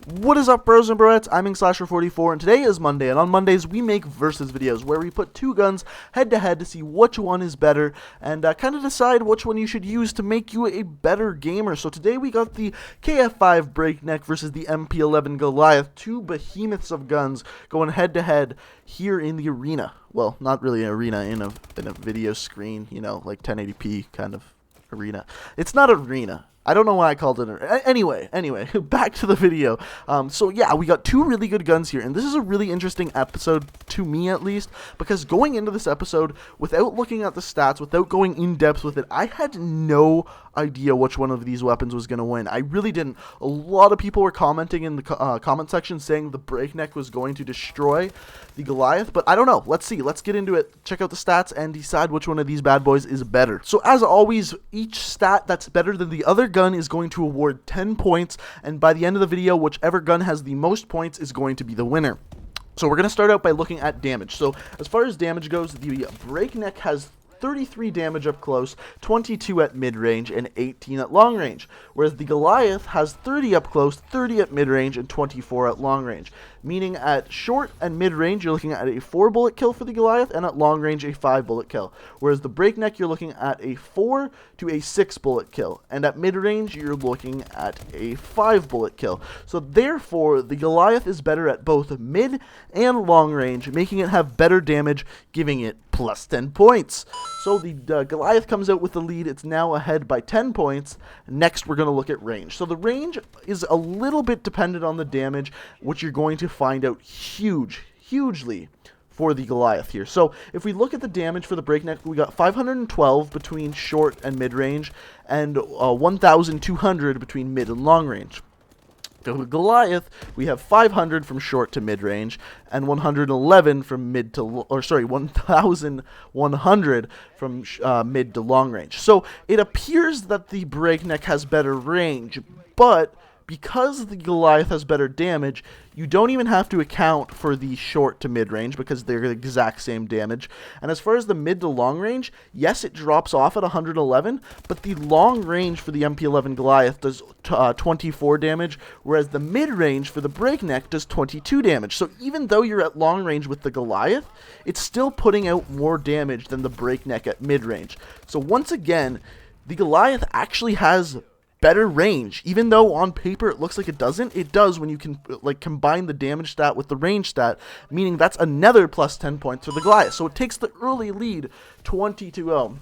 What is up, bros and broettes? I'm Slasher44, and today is Monday, and on Mondays we make versus videos where we put two guns head to head to see which one is better and kind of decide which one you should use to make you a better gamer. So today we got the KF5 Breakneck versus the MP11 Goliath, two behemoths of guns going head to head here in the arena. Well, not really an arena, in a video screen, you know, like 1080p kind of arena. It's not arena. I don't know why I called it. Anyway, back to the video. So yeah, we got two really good guns here, and this is a really interesting episode, to me at least, because going into this episode, without looking at the stats, without going in depth with it, I had no idea which one of these weapons was going to win. I really didn't. A lot of people were commenting in the comment section saying the Breakneck was going to destroy the Goliath, but I don't know. Let's see. Let's get into it, check out the stats, and decide which one of these bad boys is better. So as always, each stat that's better than the other gun is going to award 10 points, and by the end of the video, whichever gun has the most points is going to be the winner. So we're going to start out by looking at damage. So as far as damage goes, the Breakneck has 33 damage up close, 22 at mid-range, and 18 at long-range, whereas the Goliath has 30 up close, 30 at mid-range, and 24 at long-range, meaning at short and mid-range you're looking at a 4-bullet kill for the Goliath, and at long-range a 5-bullet kill, whereas the Breakneck you're looking at a 4 to a 6-bullet kill, and at mid-range you're looking at a 5-bullet kill. So therefore, the Goliath is better at both mid and long-range, making it have better damage, giving it plus 10 points. So the Goliath comes out with the lead. It's now ahead by 10 points. Next, we're going to look at range. So the range is a little bit dependent on the damage, which you're going to find out hugely for the Goliath here. So if we look at the damage for the Breakneck, we got 512 between short and mid-range, and 1,200 between mid and long-range. The Goliath, we have 500 from short to mid-range, and 111 from 1,100 from mid to long-range. So it appears that the Breakneck has better range, but because the Goliath has better damage, you don't even have to account for the short to mid-range because they're the exact same damage. And as far as the mid to long-range, yes, it drops off at 111, but the long-range for the MP11 Goliath does 24 damage, whereas the mid-range for the Breakneck does 22 damage. So even though you're at long-range with the Goliath, it's still putting out more damage than the Breakneck at mid-range. So once again, the Goliath actually has better range, even though on paper it looks like it doesn't. It does when you can combine the damage stat with the range stat, meaning that's another plus 10 points for the Goliath. So it takes the early lead 20-0.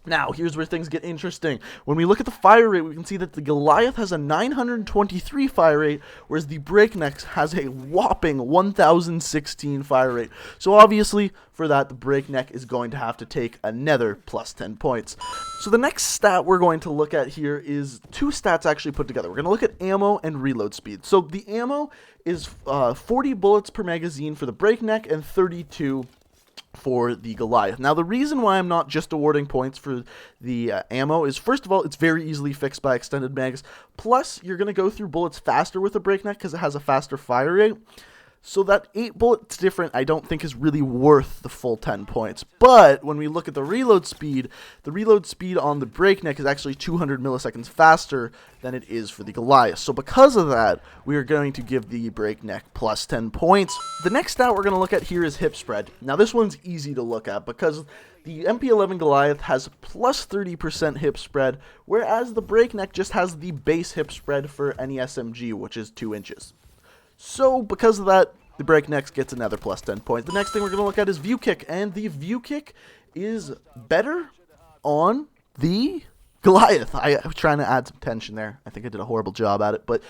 Now, here's where things get interesting. When we look at the fire rate, we can see that the Goliath has a 923 fire rate, whereas the Breakneck has a whopping 1,016 fire rate. So obviously, for that, the Breakneck is going to have to take another plus 10 points. So the next stat we're going to look at here is two stats actually put together. We're going to look at ammo and reload speed. So the ammo is 40 bullets per magazine for the Breakneck and 32 for the Goliath. Now, the reason why I'm not just awarding points for the ammo is, first of all, it's very easily fixed by extended mags. Plus, you're going to go through bullets faster with the Breakneck because it has a faster fire rate. So that 8 bullets different, I don't think is really worth the full 10 points. But when we look at the reload speed on the Breakneck is actually 200 milliseconds faster than it is for the Goliath. So because of that, we are going to give the Breakneck plus 10 points. The next stat we're going to look at here is hip spread. Now this one's easy to look at because the MP11 Goliath has plus 30% hip spread, whereas the Breakneck just has the base hip spread for any SMG, which is 2 inches. So, because of that, the Breakneck gets another plus 10 points. The next thing we're going to look at is view kick, and the view kick is better on the Goliath. I was trying to add some tension there. I think I did a horrible job at it. But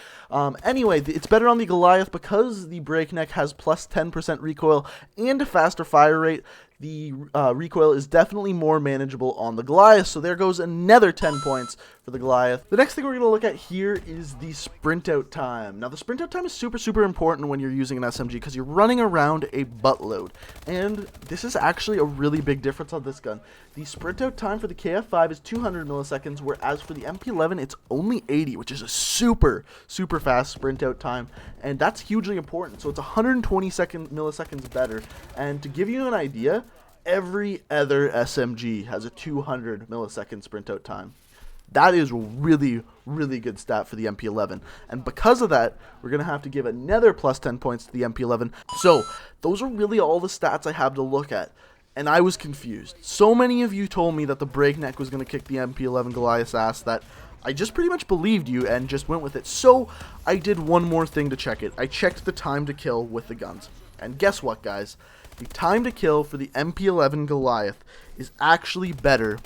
anyway, it's better on the Goliath because the Breakneck has plus 10% recoil and a faster fire rate. The recoil is definitely more manageable on the Goliath, so there goes another 10 points for the Goliath. The next thing we're going to look at here is the sprint out time. Now, the sprint out time is super important when you're using an SMG because you're running around a buttload, and this is actually a really big difference on this gun. The sprint out time for the KF5 is 200 milliseconds, whereas for the MP11 it's only 80, which is a super fast sprint out time, and that's hugely important. So it's 120 milliseconds better, and to give you an idea, every other SMG has a 200 millisecond sprint out time. That is really, really good stat for the MP11. And because of that, we're going to have to give another plus 10 points to the MP11. So those are really all the stats I have to look at. And I was confused. So many of you told me that the Breakneck was going to kick the MP11 Goliath's ass that I just pretty much believed you and just went with it. So I did one more thing to check it. I checked the time to kill with the guns. And guess what, guys? The time to kill for the MP11 Goliath is actually better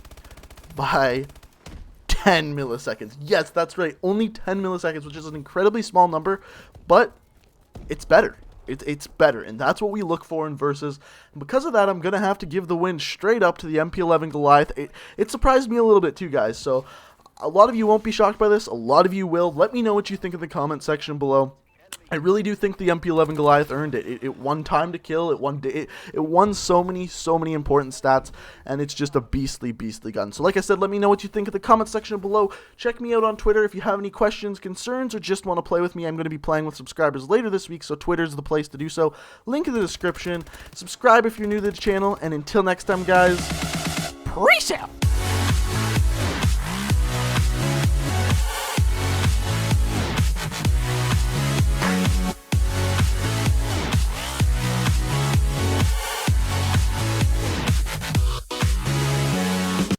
by 10 milliseconds. Yes, that's right. Only 10 milliseconds, which is an incredibly small number, but it's better. It's better, and that's what we look for in versus. And because of that, I'm going to have to give the win straight up to the MP11 Goliath. It surprised me a little bit too, guys, so a lot of you won't be shocked by this. A lot of you will. Let me know what you think in the comment section below. I really do think the MP11 Goliath earned it. It won time to kill. It won so many important stats, and it's just a beastly gun. So like I said, let me know what you think in the comment section below. Check me out on Twitter if you have any questions, concerns, or just want to play with me. I'm going to be playing with subscribers later this week, so Twitter's the place to do so. Link in the description. Subscribe if you're new to the channel, and until next time, guys, peace out!